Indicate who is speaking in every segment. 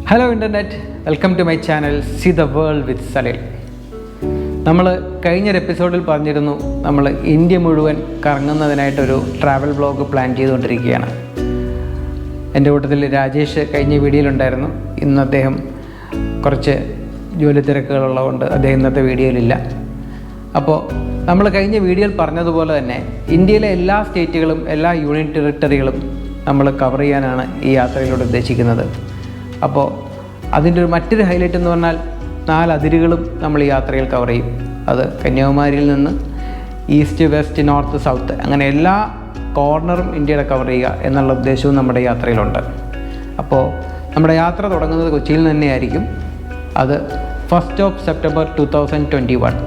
Speaker 1: Hello Internet, welcome to my channel See the World with Salil. നമ്മൾ കഴിഞ്ഞ എപ്പിസോഡിൽ പറഞ്ഞിരുന്നു നമ്മൾ ഇന്ത്യ മുഴുവൻ കറങ്ങുന്നതിനായിട്ടൊരു ട്രാവൽ വ്ളോഗ് പ്ലാൻ ചെയ്തുകൊണ്ടിരിക്കുകയാണ്. എൻ്റെ കൂട്ടത്തിൽ രാജേഷ് കഴിഞ്ഞ വീഡിയോയിലുണ്ടായിരുന്നു. ഇന്ന് അദ്ദേഹം കുറച്ച് ജോലി തിരക്കുകളുള്ളതുകൊണ്ട് അദ്ദേഹം ഇന്നത്തെ വീഡിയോയിലില്ല. അപ്പോൾ നമ്മൾ കഴിഞ്ഞ വീഡിയോയിൽ പറഞ്ഞതുപോലെ തന്നെ ഇന്ത്യയിലെ എല്ലാ സ്റ്റേറ്റുകളും എല്ലാ യൂണിയൻ ടെറിട്ടറികളും നമ്മൾ കവർ ചെയ്യാനാണ് ഈ യാത്രയിലൂടെ ഉദ്ദേശിക്കുന്നത്. അപ്പോൾ അതിൻ്റെ മറ്റൊരു ഹൈലൈറ്റ് എന്ന് പറഞ്ഞാൽ 4 അതിരുകളും നമ്മൾ ഈ യാത്രയിൽ കവർ ചെയ്യും. അത് കന്യാകുമാരിയിൽ നിന്ന് ഈസ്റ്റ്, വെസ്റ്റ്, നോർത്ത്, സൗത്ത് അങ്ങനെ എല്ലാ കോർണറും ഇന്ത്യയുടെ കവർ ചെയ്യുക എന്നുള്ള ഉദ്ദേശവും നമ്മുടെ യാത്രയിലുണ്ട്. അപ്പോൾ നമ്മുടെ യാത്ര തുടങ്ങുന്നത് കൊച്ചിയിൽ തന്നെയായിരിക്കും. അത് 1 സെപ്റ്റംബർ 2021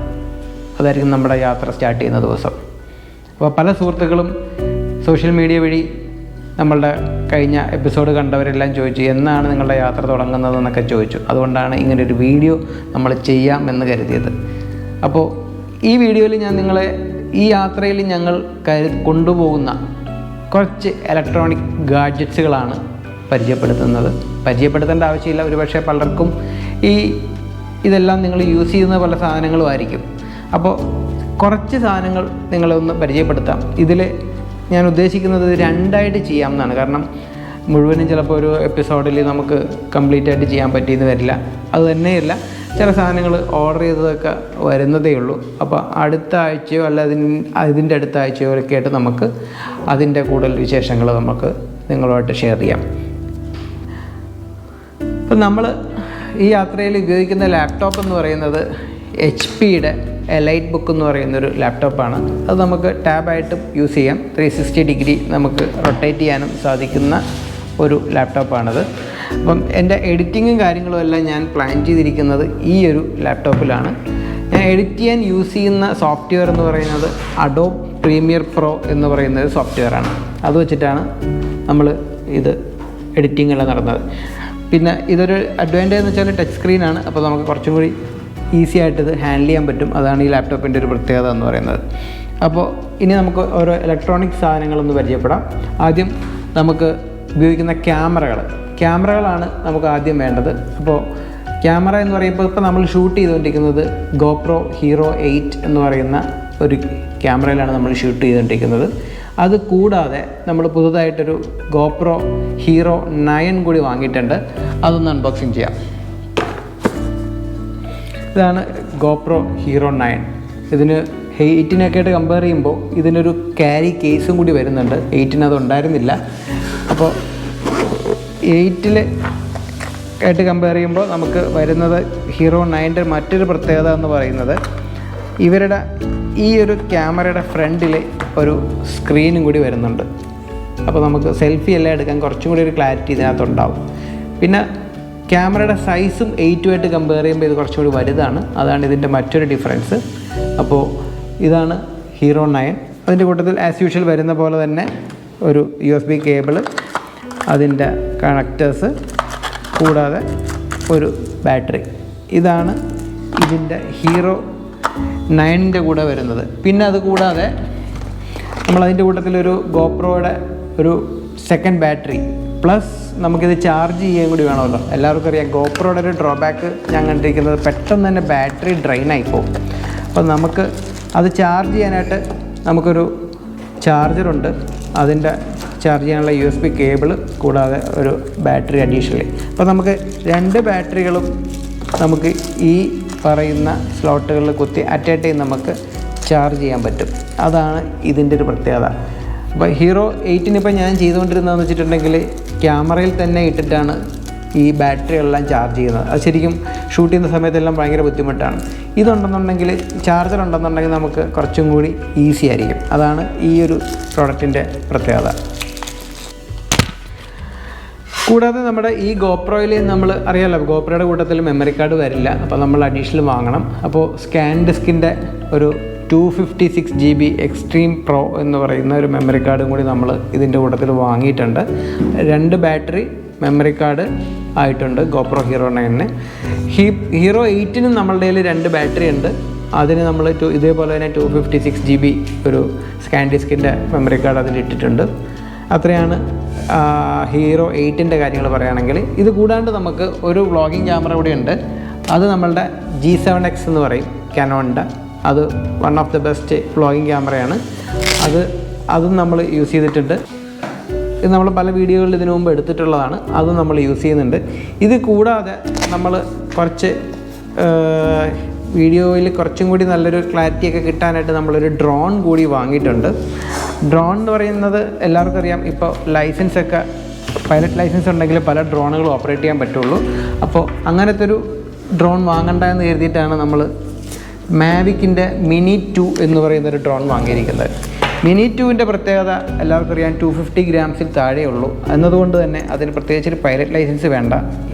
Speaker 1: അതായിരിക്കും നമ്മുടെ യാത്ര സ്റ്റാർട്ട് ചെയ്യുന്ന ദിവസം. അപ്പോൾ പല സുഹൃത്തുക്കളും സോഷ്യൽ മീഡിയ വഴി നമ്മളുടെ കഴിഞ്ഞ എപ്പിസോഡ് കണ്ടവരെല്ലാം ചോദിച്ചു എന്നാണ് നിങ്ങളുടെ യാത്ര തുടങ്ങുന്നതെന്നൊക്കെ ചോദിച്ചു. അതുകൊണ്ടാണ് ഇങ്ങനൊരു വീഡിയോ നമ്മൾ ചെയ്യാമെന്ന് കരുതിയത്. അപ്പോൾ ഈ വീഡിയോയിൽ ഞാൻ നിങ്ങളെ ഈ യാത്രയിൽ ഞങ്ങൾ കൊണ്ടുപോകുന്ന കുറച്ച് ഇലക്ട്രോണിക് ഗാഡ്ജറ്റ്സുകളാണ് പരിചയപ്പെടുത്തേണ്ട ആവശ്യമില്ല. ഒരുപക്ഷെ പലർക്കും ഇതെല്ലാം നിങ്ങൾ യൂസ് ചെയ്യുന്ന പല സാധനങ്ങളും ആയിരിക്കും. അപ്പോൾ കുറച്ച് സാധനങ്ങൾ നിങ്ങളെ ഒന്ന് പരിചയപ്പെടുത്താം. ഇതിൽ ഞാൻ ഉദ്ദേശിക്കുന്നത് 2ആയിട്ട് ചെയ്യാമെന്നാണ്. കാരണം മുഴുവനും ചിലപ്പോൾ ഒരു എപ്പിസോഡിൽ നമുക്ക് കംപ്ലീറ്റ് ആയിട്ട് ചെയ്യാൻ പറ്റിയെന്ന് വരില്ല. അത് തന്നെയല്ല, ചില സാധനങ്ങൾ ഓർഡർ ചെയ്തതൊക്കെ വരുന്നതേ ഉള്ളൂ. അപ്പോൾ അടുത്ത ആഴ്ചയോ അല്ല ഇതിൻ്റെ അടുത്ത ആഴ്ചയോ ഒക്കെ ആയിട്ട് നമുക്ക് അതിൻ്റെ കൂടുതൽ വിശേഷങ്ങൾ നമുക്ക് നിങ്ങളുമായിട്ട് ഷെയർ ചെയ്യാം. അപ്പം നമ്മൾ ഈ യാത്രയിൽ ഉപയോഗിക്കുന്ന ലാപ്ടോപ്പ് എന്ന് പറയുന്നത് HP-യുടെ എലൈറ്റ് ബുക്ക് എന്ന് പറയുന്നൊരു ലാപ്ടോപ്പാണ്. അത് നമുക്ക് ടാബായിട്ടും യൂസ് ചെയ്യാം. 360 ഡിഗ്രി നമുക്ക് റൊട്ടേറ്റ് ചെയ്യാനും സാധിക്കുന്ന ഒരു ലാപ്ടോപ്പാണത്. അപ്പം എൻ്റെ എഡിറ്റിങ്ങും കാര്യങ്ങളും എല്ലാം ഞാൻ പ്ലാൻ ചെയ്തിരിക്കുന്നത് ഈ ഒരു ലാപ്ടോപ്പിലാണ്. ഞാൻ എഡിറ്റ് ചെയ്യാൻ യൂസ് ചെയ്യുന്ന സോഫ്റ്റ്വെയർ എന്ന് പറയുന്നത് അഡോബ് പ്രീമിയർ പ്രോ എന്ന് പറയുന്നൊരു സോഫ്റ്റ്വെയറാണ്. അത് വെച്ചിട്ടാണ് നമ്മൾ ഇത് എഡിറ്റിംഗ് എല്ലാം നടന്നത്. പിന്നെ ഇതൊരു അഡ്വാൻറ്റേജ് എന്ന് വെച്ചാൽ ടച്ച് സ്ക്രീനാണ്. അപ്പോൾ നമുക്ക് കുറച്ചും കൂടി ഈസി ആയിട്ട് ഇത് ഹാൻഡിൽ ചെയ്യാൻ പറ്റും. അതാണ് ഈ ലാപ്ടോപ്പിൻ്റെ ഒരു പ്രത്യേകത എന്ന് പറയുന്നത്. അപ്പോൾ ഇനി നമുക്ക് ഓരോ ഇലക്ട്രോണിക് സാധനങ്ങളൊന്ന് പരിചയപ്പെടാം. ആദ്യം നമുക്ക് ഉപയോഗിക്കുന്ന ക്യാമറകളാണ് നമുക്ക് ആദ്യം വേണ്ടത്. അപ്പോൾ ക്യാമറ എന്ന് പറയുമ്പോൾ ഇപ്പോൾ നമ്മൾ ഷൂട്ട് ചെയ്തുകൊണ്ടിരിക്കുന്നത് GOPRO Hero 8 എന്ന് പറയുന്ന ഒരു ക്യാമറയിലാണ് നമ്മൾ ഷൂട്ട് ചെയ്തുകൊണ്ടിരിക്കുന്നത്. അത് കൂടാതെ നമ്മൾ പുതുതായിട്ടൊരു GOPRO Hero 9 കൂടി വാങ്ങിയിട്ടുണ്ട്. അതൊന്ന് അൺബോക്സിങ് ചെയ്യാം. ഇതാണ് GOPRO Hero 9. ഇതിന് 8-നൊക്കെ ആയിട്ട് കമ്പയർ ചെയ്യുമ്പോൾ ഇതിനൊരു ക്യാരി കേസും കൂടി വരുന്നുണ്ട്. 8-ന് അത് ഉണ്ടായിരുന്നില്ല. അപ്പോൾ 8-ൽ ആയിട്ട് കമ്പയർ ചെയ്യുമ്പോൾ നമുക്ക് വരുന്നത് Hero 9-ൻ്റെ മറ്റൊരു പ്രത്യേകത എന്ന് പറയുന്നത് ഇവരുടെ ഈ ഒരു ക്യാമറയുടെ ഫ്രണ്ടിൽ ഒരു സ്ക്രീനും കൂടി വരുന്നുണ്ട്. അപ്പോൾ നമുക്ക് സെൽഫി എല്ലാം എടുക്കാൻ കുറച്ചും കൂടി ഒരു ക്ലാരിറ്റി ഇതിനകത്തുണ്ടാവും. പിന്നെ ക്യാമറയുടെ സൈസും 8-ആയിട്ട് കമ്പയർ ചെയ്യുമ്പോൾ ഇത് കുറച്ചുകൂടി വലുതാണ്. അതാണ് ഇതിൻ്റെ മറ്റൊരു ഡിഫറൻസ്. അപ്പോൾ ഇതാണ് Hero 9. അതിൻ്റെ കൂട്ടത്തിൽ ആസ് യൂഷ്വൽ വരുന്ന പോലെ തന്നെ ഒരു USB കേബിള്, അതിൻ്റെ കണക്റ്റേഴ്സ്, കൂടാതെ ഒരു ബാറ്ററി. ഇതാണ് ഇതിൻ്റെ Hero 9-ൻ്റെ കൂടെ വരുന്നത്. പിന്നെ അത് കൂടാതെ നമ്മളതിൻ്റെ കൂട്ടത്തിലൊരു GoProയുടെ ഒരു സെക്കൻഡ് ബാറ്ററി പ്ലസ് നമുക്കിത് ചാർജ് ചെയ്യാൻ കൂടി വേണമല്ലോ. എല്ലാവർക്കും അറിയാം GoProയുടെ ഒരു ഡ്രോബാക്ക് ഞാൻ കണ്ടിരിക്കുന്നത് പെട്ടെന്ന് തന്നെ ബാറ്ററി ഡ്രെയിൻ ആയിപ്പോകും. അപ്പോൾ നമുക്ക് അത് ചാർജ് ചെയ്യാനായിട്ട് നമുക്കൊരു ചാർജറുണ്ട്. അതിൻ്റെ ചാർജ് ചെയ്യാനുള്ള USB കേബിള്, കൂടാതെ ഒരു ബാറ്ററി അഡീഷണലി. അപ്പോൾ നമുക്ക് 2 ബാറ്ററികളും നമുക്ക് ഈ പറയുന്ന സ്ലോട്ടുകളിൽ കുത്തി അറ്റ് എ ടൈം നമുക്ക് ചാർജ് ചെയ്യാൻ പറ്റും. അതാണ് ഇതിൻ്റെ ഒരു പ്രത്യേകത. അപ്പോൾ Hero 8-ന് ഇപ്പോൾ ഞാൻ ചെയ്തുകൊണ്ടിരുന്നതെന്ന് വെച്ചിട്ടുണ്ടെങ്കിൽ ക്യാമറയിൽ തന്നെ ഇട്ടിട്ടാണ് ഈ ബാറ്ററി എല്ലാം ചാർജ് ചെയ്യുന്നത്. അത് ശരിക്കും ഷൂട്ട് ചെയ്യുന്ന സമയത്തെല്ലാം ഭയങ്കര ബുദ്ധിമുട്ടാണ്. ഇതുണ്ടെന്നുണ്ടെങ്കിൽ, ചാർജർ ഉണ്ടെന്നുണ്ടെങ്കിൽ നമുക്ക് കുറച്ചും കൂടി ഈസി ആയിരിക്കും. അതാണ് ഈ ഒരു പ്രോഡക്റ്റിൻ്റെ പ്രത്യേകത. കൂടാതെ നമ്മുടെ ഈ GoProയിൽ നമ്മൾ അറിയാമല്ലോ, GoProയുടെ കൂട്ടത്തിൽ മെമ്മറി കാർഡ് വരില്ല. അപ്പോൾ നമ്മൾ അഡീഷണൽ വാങ്ങണം. അപ്പോൾ സ്കാൻ ഡിസ്കിൻ്റെ ഒരു 256 GB എക്സ്ട്രീം പ്രോ എന്ന് പറയുന്ന ഒരു മെമ്മറി കാർഡും കൂടി നമ്മൾ ഇതിൻ്റെ കൂട്ടത്തിൽ വാങ്ങിയിട്ടുണ്ട്. 2 ബാറ്ററി മെമ്മറി കാർഡ് ആയിട്ടുണ്ട് GoPro Hero 9-ന്. Hero 8-നും നമ്മളുടെ കയ്യിൽ 2 ബാറ്ററി ഉണ്ട്. അതിന് നമ്മൾ ഇതേപോലെ തന്നെ 256 GB ഒരു സ്കാൻ ഡിസ്കിൻ്റെ മെമ്മറി കാർഡ് അതിൽ ഇട്ടിട്ടുണ്ട്. അത്രയാണ് ഹീറോ 8ൻ്റെ കാര്യങ്ങൾ പറയുകയാണെങ്കിൽ ഇത് കൂടാണ്ട് നമുക്ക് ഒരു വ്ളോഗിങ് ക്യാമറ കൂടി ഉണ്ട്. അത് നമ്മളുടെ G7X എന്ന് പറയും, കാനോണിൻ്റെ. അത് one of the best vlogging ക്യാമറയാണ്. അതും നമ്മൾ യൂസ് ചെയ്തിട്ടുണ്ട്. ഇത് നമ്മൾ പല വീഡിയോകളിൽ ഇതിനു മുമ്പ് എടുത്തിട്ടുള്ളതാണ്. അതും നമ്മൾ യൂസ് ചെയ്യുന്നുണ്ട്. ഇത് കൂടാതെ നമ്മൾ കുറച്ച് വീഡിയോയിൽ കുറച്ചും കൂടി നല്ലൊരു ക്ലാരിറ്റിയൊക്കെ കിട്ടാനായിട്ട് നമ്മളൊരു ഡ്രോൺ കൂടി വാങ്ങിയിട്ടുണ്ട്. ഡ്രോൺ എന്ന് പറയുന്നത് എല്ലാവർക്കും അറിയാം, ഇപ്പോൾ ലൈസൻസൊക്കെ പൈലറ്റ് ലൈസൻസ് ഉണ്ടെങ്കിൽ പല ഡ്രോണുകളും ഓപ്പറേറ്റ് ചെയ്യാൻ പറ്റുള്ളൂ. അപ്പോൾ അങ്ങനത്തെ ഒരു ഡ്രോൺ വാങ്ങണ്ട എന്ന് കരുതിയിട്ടാണ് നമ്മൾ മാവിക്കിൻ്റെ മിനി 2 എന്ന് പറയുന്നൊരു ഡ്രോൺ വാങ്ങിയിരിക്കുന്നത്. മിനി 2ൻ്റെ പ്രത്യേകത എല്ലാവർക്കും അറിയാം, 250 ഗ്രാംസിൽ താഴെയുള്ളൂ എന്നതുകൊണ്ട് തന്നെ അതിന് പ്രത്യേകിച്ചൊരു പൈലറ്റ് ലൈസൻസ് വേണ്ട.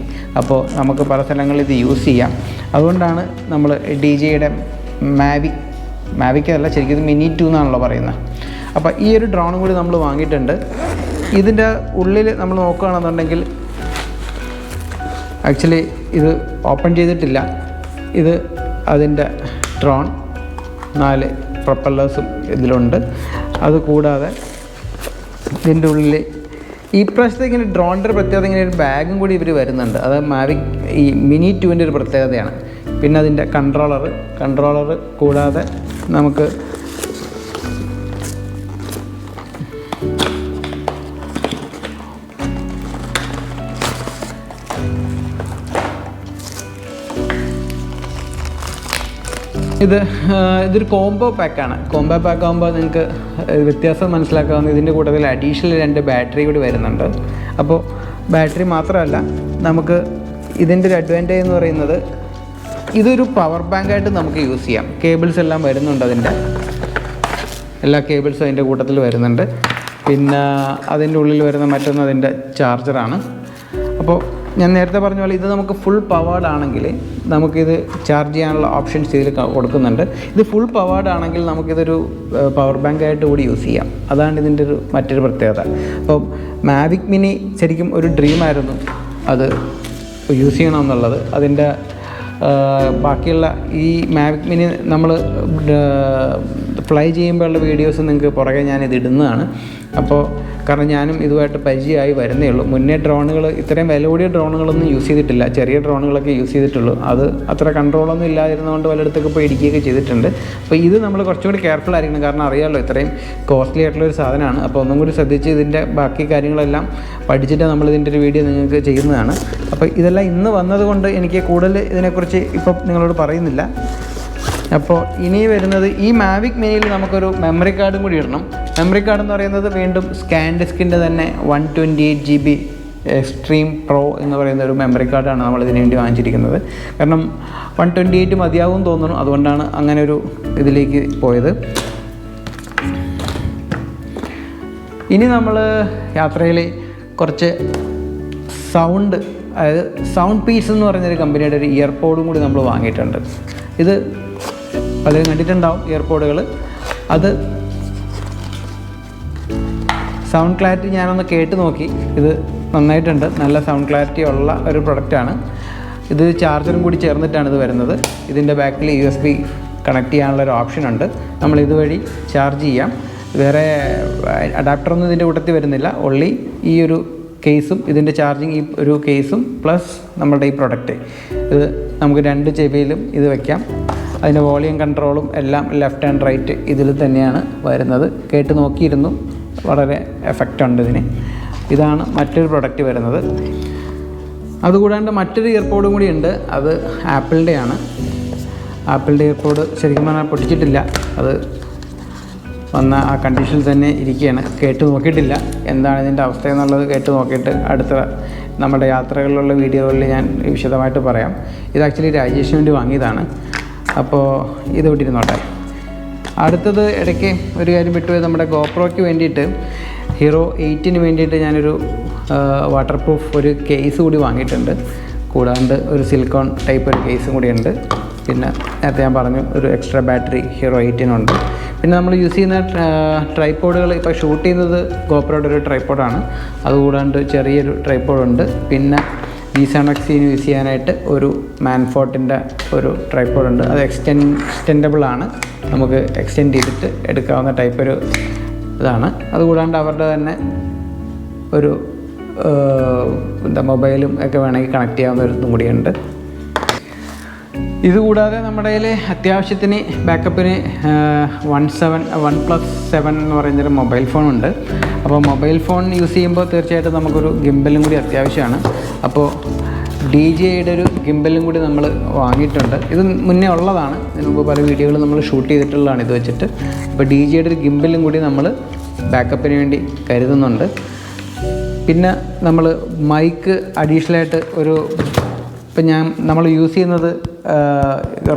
Speaker 1: അപ്പോൾ നമുക്ക് പല സ്ഥലങ്ങളിൽ ഇത് യൂസ് ചെയ്യാം. അതുകൊണ്ടാണ് നമ്മൾ DJയുടെ മാവിക്കല്ല, ശരിക്കും ഇത് മിനി 2 എന്നാണല്ലോ പറയുന്നത്. അപ്പോൾ ഈ ഒരു ഡ്രോൺ കൂടി നമ്മൾ വാങ്ങിയിട്ടുണ്ട്. ഇതിൻ്റെ ഉള്ളിൽ നമ്മൾ നോക്കുകയാണെന്നുണ്ടെങ്കിൽ ആക്ച്വലി ഇത് ഓപ്പൺ ചെയ്തിട്ടില്ല. ഇത് അതിൻ്റെ ഡ്രോൺ 4 പ്രൊപ്പല്ലേഴ്സും ഇതിലുണ്ട്. അതുകൂടാതെ ഇതിൻ്റെ ഉള്ളിൽ ഈ പ്രാവശ്യത്തെ ഇങ്ങനെ ഡ്രോണിൻ്റെ പ്രത്യേകത ഇങ്ങനെ ഒരു ബാഗും കൂടി ഇവർ വരുന്നുണ്ട്. അത് മാവിക് ഈ മിനി 2ൻ്റെ ഒരു പ്രത്യേകതയാണ്. പിന്നെ അതിൻ്റെ കൺട്രോളർ കൂടാതെ നമുക്ക് ഇതൊരു കോംബോ പാക്കാണ്. കോംബോ പാക്ക് ആകുമ്പോൾ നിങ്ങൾക്ക് വ്യത്യാസം മനസ്സിലാക്കാവുന്ന ഇതിൻ്റെ കൂട്ടത്തിൽ അഡീഷണൽ 2 ബാറ്ററി കൂടി വരുന്നുണ്ട്. അപ്പോൾ ബാറ്ററി മാത്രമല്ല, നമുക്ക് ഇതിൻ്റെ ഒരു അഡ്വാൻറ്റേജ് എന്ന് പറയുന്നത് ഇതൊരു പവർ ബാങ്കായിട്ട് നമുക്ക് യൂസ് ചെയ്യാം. കേബിൾസ് എല്ലാം വരുന്നുണ്ട്, അതിൻ്റെ എല്ലാ കേബിൾസും അതിൻ്റെ കൂട്ടത്തിൽ വരുന്നുണ്ട്. പിന്നെ അതിൻ്റെ ഉള്ളിൽ വരുന്ന മറ്റൊന്ന് അതിൻ്റെ ചാർജറാണ്. അപ്പോൾ ഞാൻ നേരത്തെ പറഞ്ഞ പോലെ ഇത് നമുക്ക് ഫുൾ പവേർഡ് ആണെങ്കിൽ നമുക്കിത് ചാർജ് ചെയ്യാനുള്ള ഓപ്ഷൻസ് ഇതിൽ കൊടുക്കുന്നുണ്ട്. ഇത് ഫുൾ പവേർഡ് ആണെങ്കിൽ നമുക്കിതൊരു പവർ ബാങ്കായിട്ട് കൂടി യൂസ് ചെയ്യാം. അതാണ് ഇതിൻ്റെ മറ്റൊരു പ്രത്യേകത. അപ്പോൾ മാവിക് മിനി ശരിക്കും ഒരു ഡ്രീമായിരുന്നു അത് യൂസ് ചെയ്യണമെന്നുള്ളത്. അതിൻ്റെ ബാക്കിയുള്ള ഈ മാവിക് മിനി നമ്മൾ ഫ്ലൈ ചെയ്യുമ്പോഴുള്ള വീഡിയോസ് നിങ്ങൾക്ക് പുറകെ ഞാനിത് ഇടുന്നതാണ്. അപ്പോൾ കാരണം ഞാനും ഇതുമായിട്ട് പരിചയമായി വരുന്നേ ഉള്ളൂ. മുന്നേ ഡ്രോണുകൾ ഇത്രയും വില കൂടിയ ഡ്രോണുകളൊന്നും യൂസ് ചെയ്തിട്ടില്ല. ചെറിയ ഡ്രോണുകളൊക്കെ യൂസ് ചെയ്തിട്ടുള്ളൂ. അത് അത്ര കൺട്രോളൊന്നും ഇല്ലാതിരുന്നതുകൊണ്ട് പലയിടത്തൊക്കെ പോയി ഇടിക്കുകയൊക്കെ ചെയ്തിട്ടുണ്ട്. അപ്പോൾ ഇത് നമ്മൾ കുറച്ചുകൂടി കെയർഫുൾ ആയിരിക്കണം. കാരണം അറിയാമല്ലോ, ഇത്രയും കോസ്റ്റ്ലി ആയിട്ടുള്ളൊരു സാധനമാണ്. അപ്പോൾ ഒന്നും കൂടി ശ്രദ്ധിച്ച് ഇതിൻ്റെ ബാക്കി കാര്യങ്ങളെല്ലാം പഠിച്ചിട്ട് നമ്മളിതിൻ്റെ ഒരു വീഡിയോ നിങ്ങൾക്ക് ചെയ്യുന്നതാണ്. അപ്പോൾ ഇതെല്ലാം ഇന്ന് വന്നതുകൊണ്ട് എനിക്ക് കൂടുതൽ ഇതിനെക്കുറിച്ച് ഇപ്പം നിങ്ങളോട് പറയുന്നില്ല. അപ്പോൾ ഇനി വരുന്നത് ഈ മാവിക് മിനിയിൽ നമുക്കൊരു മെമ്മറി കാർഡും കൂടി ഇടണം. മെമ്മറി കാർഡ് എന്ന് പറയുന്നത് വീണ്ടും സ്കാൻ ഡിസ്കിൻ്റെ തന്നെ 128 GB എക്സ്ട്രീം പ്രോ എന്ന് പറയുന്ന ഒരു മെമ്മറി കാർഡാണ് നമ്മൾ ഇതിനു വേണ്ടി വാങ്ങിച്ചിരിക്കുന്നത്. കാരണം 128 മതിയാവും തോന്നുന്നു, അതുകൊണ്ടാണ് അങ്ങനെ ഒരു ഇതിലേക്ക് പോയത്. ഇനി നമ്മൾ യാത്രയിൽ കുറച്ച് സൗണ്ട്, അതായത് സൗണ്ട് പീസ് എന്ന് പറഞ്ഞൊരു കമ്പനിയുടെ ഒരു ഇയർപോഡും കൂടി നമ്മൾ വാങ്ങിയിട്ടുണ്ട്. ഇത് പലരും കണ്ടിട്ടുണ്ടാവും ഇയർപോഡുകൾ. അത് സൗണ്ട് ക്ലാരിറ്റി ഞാനൊന്ന് കേട്ട് നോക്കി. ഇത് നന്നായിട്ടുണ്ട്, നല്ല സൗണ്ട് ക്ലാരിറ്റി ഉള്ള ഒരു പ്രൊഡക്റ്റാണ്. ഇത് ചാർജറും കൂടി ചേർന്നിട്ടാണ് ഇത് വരുന്നത്. ഇതിൻ്റെ ബാക്കിൽ USB കണക്ട് ചെയ്യാനുള്ളൊരു ഓപ്ഷനുണ്ട്. നമ്മൾ ഇതുവഴി ചാർജ് ചെയ്യാം. വേറെ അഡാപ്റ്ററൊന്നും ഇതിൻ്റെ കൂട്ടത്തിൽ വരുന്നില്ല. ഓൺലി ഈ ഒരു കേസും ഇതിൻ്റെ ചാർജിങ് ഈ ഒരു കേസും പ്ലസ് നമ്മളുടെ ഈ പ്രൊഡക്റ്റ്. ഇത് നമുക്ക് 2 ചെവിയിലും ഇത് വയ്ക്കാം. അതിൻ്റെ വോളിയം കൺട്രോളും എല്ലാം ലെഫ്റ്റ് ആൻഡ് റൈറ്റ് ഇതിൽ തന്നെയാണ് വരുന്നത്. കേട്ട് നോക്കിയിരുന്നു, വളരെ എഫക്റ്റ് ഉണ്ട് ഇതിന്. ഇതാണ് മറ്റൊരു പ്രൊഡക്റ്റ് വരുന്നത്. അതുകൂടാണ്ട് മറ്റൊരു ഇയർപോഡും കൂടി ഉണ്ട്. അത് ആപ്പിളിൻ്റെയാണ്. ആപ്പിളിൻ്റെ ഇയർപോഡ് ശരിക്കും പറഞ്ഞാൽ പൊട്ടിച്ചിട്ടില്ല. അത് വന്ന ആ കണ്ടീഷനിൽ തന്നെ ഇരിക്കുകയാണ്. കേട്ട് നോക്കിയിട്ടില്ല എന്താണ് ഇതിൻ്റെ അവസ്ഥ എന്നുള്ളത്. കേട്ട് നോക്കിയിട്ട് അടുത്ത നമ്മുടെ യാത്രകളിലുള്ള വീഡിയോകളിൽ ഞാൻ വിശദമായിട്ട് പറയാം. ഇത് ആക്ച്വലി രാജേഷിന് വേണ്ടി വാങ്ങിയതാണ്. അപ്പോൾ ഇത് വിട്ടിരുന്നോട്ടെ. അടുത്തത് ഇടയ്ക്ക് ഒരു കാര്യം വിട്ടുപോയി, നമ്മുടെ ഗോപ്രോയ്ക്ക് വേണ്ടിയിട്ട് ഹീറോ 8ന് വേണ്ടിയിട്ട് ഞാനൊരു വാട്ടർ പ്രൂഫ് ഒരു കേസ് കൂടി വാങ്ങിയിട്ടുണ്ട്. കൂടാണ്ട് ഒരു സിലിക്കോൺ ടൈപ്പ് ഒരു കേസും കൂടിയുണ്ട്. പിന്നെ നേരത്തെ ഞാൻ പറഞ്ഞു ഒരു എക്സ്ട്രാ ബാറ്ററി ഹീറോ 8-നുണ്ട്. പിന്നെ നമ്മൾ യൂസ് ചെയ്യുന്ന ട്രൈപ്പോഡുകൾ, ഇപ്പോൾ ഷൂട്ട് ചെയ്യുന്നത് ഗോപ്രോയുടെ ഒരു ട്രൈപ്പോഡാണ്. അതുകൂടാണ്ട് ചെറിയൊരു ട്രൈപ്പോഡുണ്ട്. പിന്നെ G7X യൂസ് ചെയ്യാനായിട്ട് ഒരു മാൻഫോർട്ടിൻ്റെ ഒരു ട്രൈപ്പോഡുണ്ട്. അത് എക്സ്റ്റെൻഡബിളാണ്, നമുക്ക് എക്സ്റ്റെൻഡ് ചെയ്തിട്ട് എടുക്കാവുന്ന ടൈപ്പ് ഒരു ഇതാണ്. അതുകൂടാണ്ട് അവരുടെ തന്നെ ഒരു മൊബൈലും ഒക്കെ വേണമെങ്കിൽ കണക്ട് ചെയ്യാവുന്ന ഒരു ഇതും കൂടിയുണ്ട്. ഇതുകൂടാതെ നമ്മുടെ കയ്യിൽ അത്യാവശ്യത്തിന് ബാക്കപ്പിന് OnePlus7 എന്ന് പറയുന്നൊരു മൊബൈൽ ഫോണുണ്ട്. അപ്പോൾ മൊബൈൽ ഫോൺ യൂസ് ചെയ്യുമ്പോൾ തീർച്ചയായിട്ടും നമുക്കൊരു ഗിംബലും കൂടി അത്യാവശ്യമാണ്. അപ്പോൾ DJIയുടെ ഒരു ഗിംബലും കൂടി നമ്മൾ വാങ്ങിയിട്ടുണ്ട്. ഇത് മുന്നേ ഉള്ളതാണ്, ഇതിന് മുമ്പ് പല വീഡിയോകൾ നമ്മൾ ഷൂട്ട് ചെയ്തിട്ടുള്ളതാണ് ഇത് വെച്ചിട്ട്. അപ്പോൾ DJIയുടെ ഒരു ഗിംബലും കൂടി നമ്മൾ ബാക്കപ്പിന് വേണ്ടി കരുതുന്നുണ്ട്. പിന്നെ നമ്മൾ മൈക്ക് അഡീഷണലായിട്ട് ഇപ്പം നമ്മൾ യൂസ് ചെയ്യുന്നത്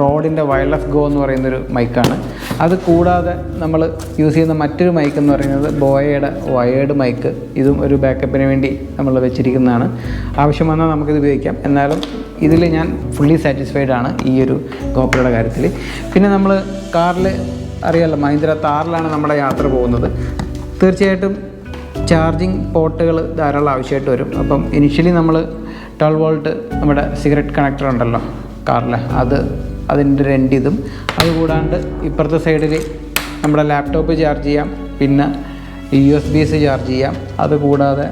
Speaker 1: റോഡിൻ്റെ വയർലെസ് ഗോ എന്ന് പറയുന്നൊരു മൈക്കാണ്. അത് കൂടാതെ നമ്മൾ യൂസ് ചെയ്യുന്ന മറ്റൊരു മൈക്ക് എന്ന് പറയുന്നത് ബോയയുടെ വയേർഡ് മൈക്ക്. ഇതും ഒരു ബാക്കപ്പിന് വേണ്ടി നമ്മൾ വെച്ചിരിക്കുന്നതാണ്. ആവശ്യം വന്നാൽ നമുക്കിത് ഉപയോഗിക്കാം. എന്നാലും ഇതിൽ ഞാൻ ഫുള്ളി സാറ്റിസ്ഫൈഡ് ആണ് ഈ ഒരു GoProയുടെ കാര്യത്തിൽ. പിന്നെ നമ്മൾ കാറിൽ അറിയാമല്ലോ, മഹീന്ദ്ര താറിലാണ് നമ്മുടെ യാത്ര പോകുന്നത്. തീർച്ചയായിട്ടും ചാർജിങ് പോർട്ടുകൾ ധാരാളം ആവശ്യമായിട്ട് വരും. അപ്പം ഇനിഷ്യലി നമ്മൾ 12 വോൾട്ട് നമ്മുടെ സിഗരറ്റ് കണക്ടർ ഉണ്ടല്ലോ കാറിൽ, അതിൻ്റെ രണ്ട് ഇതും, അതുകൂടാണ്ട് ഇപ്പുറത്തെ സൈഡിൽ നമ്മുടെ ലാപ്ടോപ്പ് ചാർജ് ചെയ്യാം, പിന്നെ USB-C ചാർജ് ചെയ്യാം. അതുകൂടാതെ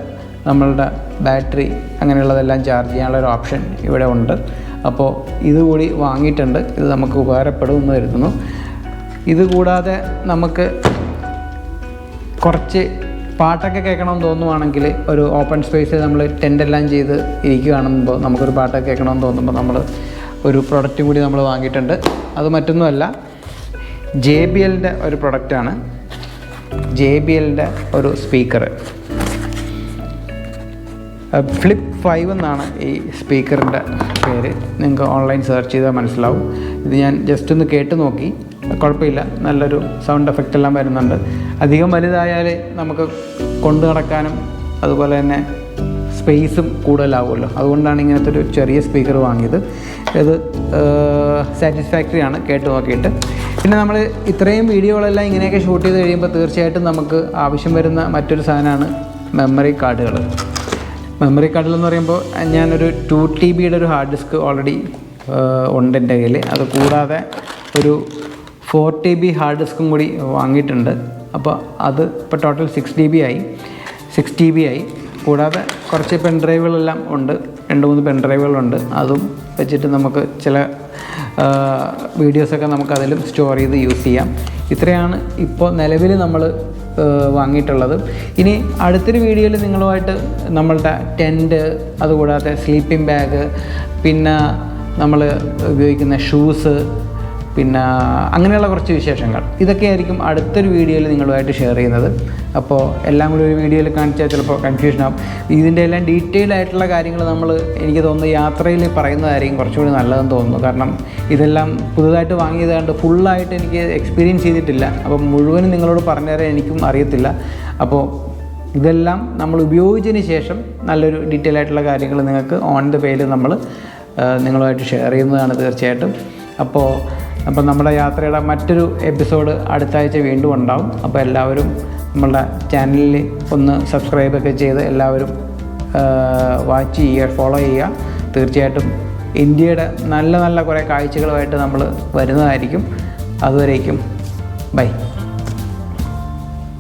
Speaker 1: നമ്മളുടെ ബാറ്ററി അങ്ങനെയുള്ളതെല്ലാം ചാർജ് ചെയ്യാനുള്ള ഒരു ഓപ്ഷൻ ഇവിടെ ഉണ്ട്. അപ്പോൾ ഇതുകൂടി വാങ്ങിയിട്ടുണ്ട്. ഇത് നമുക്ക് ഉപകാരപ്പെടുമെന്ന് കരുതുന്നു. ഇതുകൂടാതെ നമുക്ക് കുറച്ച് പാട്ടൊക്കെ കേൾക്കണമെന്ന് തോന്നുവാണെങ്കിൽ ഒരു ഓപ്പൺ സ്പേസ് നമ്മൾ ടെൻ്റെല്ലാം ചെയ്ത് ഇരിക്കുകയാണെന്നുമ്പോൾ നമുക്കൊരു പാട്ടൊക്കെ കേൾക്കണമെന്ന് തോന്നുമ്പോൾ നമ്മൾ ഒരു പ്രൊഡക്റ്റും കൂടി നമ്മൾ വാങ്ങിയിട്ടുണ്ട്. അത് മറ്റൊന്നുമല്ല, JBLൻ്റെ ഒരു പ്രൊഡക്റ്റാണ്. JBLൻ്റെ ഒരു സ്പീക്കർ, ഫ്ലിപ്പ് 5 എന്നാണ് ഈ സ്പീക്കറിൻ്റെ പേര്. നിങ്ങൾക്ക് ഓൺലൈൻ സെർച്ച് ചെയ്താൽ മനസ്സിലാവും. ഇത് ഞാൻ ജസ്റ്റ് ഒന്ന് കേട്ട് നോക്കി, കുഴപ്പമില്ല, നല്ലൊരു സൗണ്ട് എഫക്റ്റ് എല്ലാം വരുന്നുണ്ട്. അധികം വലുതായാൽ നമുക്ക് കൊണ്ടു നടക്കാനും അതുപോലെ തന്നെ സ്പേസും കൂടുതലാവുമല്ലോ. അതുകൊണ്ടാണ് ഇങ്ങനത്തെ ഒരു ചെറിയ സ്പീക്കർ വാങ്ങിയത്. ഇത് സാറ്റിസ്ഫാക്ടറി ആണ് കേട്ട് നോക്കിയിട്ട്. പിന്നെ നമ്മൾ ഇത്രയും വീഡിയോകളെല്ലാം ഇങ്ങനെയൊക്കെ ഷൂട്ട് ചെയ്ത് കഴിയുമ്പോൾ തീർച്ചയായിട്ടും നമുക്ക് ആവശ്യം വരുന്ന മറ്റൊരു സാധനമാണ് മെമ്മറി കാർഡുകൾ. മെമ്മറി കാർഡിൽ എന്ന് പറയുമ്പോൾ ഞാനൊരു 2 TBയുടെ ഒരു ഹാർഡ് ഡിസ്ക് ഓൾറെഡി ഉണ്ട് എൻ്റെ കയ്യിൽ. അത് കൂടാതെ ഒരു 4 TB ഹാർഡ് ഡിസ്കും കൂടി വാങ്ങിയിട്ടുണ്ട്. അപ്പോൾ അത് ഇപ്പോൾ ടോട്ടൽ 6 TB ആയി. കൂടാതെ കുറച്ച് പെൻഡ്രൈവുകളെല്ലാം ഉണ്ട്, 2-3 പെൻഡ്രൈവുകളുണ്ട്. അതും വെച്ചിട്ട് നമുക്ക് ചില വീഡിയോസൊക്കെ നമുക്ക് അതിലും സ്റ്റോർ ചെയ്ത് യൂസ് ചെയ്യാം. ഇത്രയാണ് ഇപ്പോൾ നിലവിൽ നമ്മൾ വാങ്ങിയിട്ടുള്ളത്. ഇനി അടുത്തൊരു വീഡിയോയിൽ നിങ്ങളുമായിട്ട് നമ്മളുടെ ടെൻറ്റ്, അതുകൂടാതെ സ്ലീപ്പിംഗ് ബാഗ്, പിന്നെ നമ്മൾ ഉപയോഗിക്കുന്ന ഷൂസ്, പിന്നെ അങ്ങനെയുള്ള കുറച്ച് വിശേഷങ്ങൾ, ഇതൊക്കെ ആയിരിക്കും അടുത്തൊരു വീഡിയോയിൽ നിങ്ങളുമായിട്ട് ഷെയർ ചെയ്യുന്നത്. അപ്പോൾ എല്ലാം കൂടി ഒരു വീഡിയോയിൽ കാണിച്ചാൽ ചിലപ്പോൾ കൺഫ്യൂഷൻ ആവും. ഇതിൻ്റെ എല്ലാം ഡീറ്റെയിൽ ആയിട്ടുള്ള കാര്യങ്ങൾ എനിക്ക് തോന്നുന്നു യാത്രയിൽ പറയുന്നതായിരിക്കും കുറച്ചുകൂടി നല്ലതെന്ന് തോന്നുന്നു. കാരണം ഇതെല്ലാം പുതുതായിട്ട് വാങ്ങിയതുകൊണ്ട് ഫുള്ളായിട്ട് എനിക്ക് എക്സ്പീരിയൻസ് ചെയ്തിട്ടില്ല. അപ്പം മുഴുവനും നിങ്ങളോട് പറഞ്ഞു തരാൻ എനിക്കും അറിയത്തില്ല. അപ്പോൾ ഇതെല്ലാം നമ്മൾ ഉപയോഗിച്ചതിന് ശേഷം നല്ലൊരു ഡീറ്റെയിൽ ആയിട്ടുള്ള കാര്യങ്ങൾ നിങ്ങൾക്ക് ഓൺ ദ വേയിൽ നമ്മൾ നിങ്ങളുമായിട്ട് ഷെയർ ചെയ്യുന്നതാണ് തീർച്ചയായിട്ടും. അപ്പോൾ നമ്മുടെ യാത്രയുടെ മറ്റൊരു എപ്പിസോഡ് അടുത്ത ആഴ്ച വീണ്ടും ഉണ്ടാവും. അപ്പോൾ എല്ലാവരും നമ്മളുടെ ചാനലിൽ ഒന്ന് സബ്സ്ക്രൈബൊക്കെ ചെയ്ത് എല്ലാവരും വാച്ച് ചെയ്യുക, ഫോളോ ചെയ്യുക. തീർച്ചയായിട്ടും ഇന്ത്യയുടെ നല്ല നല്ല കുറേ കാഴ്ചകളുമായിട്ട് നമ്മൾ വരുന്നതായിരിക്കും. അതുവരേക്കും ബൈ.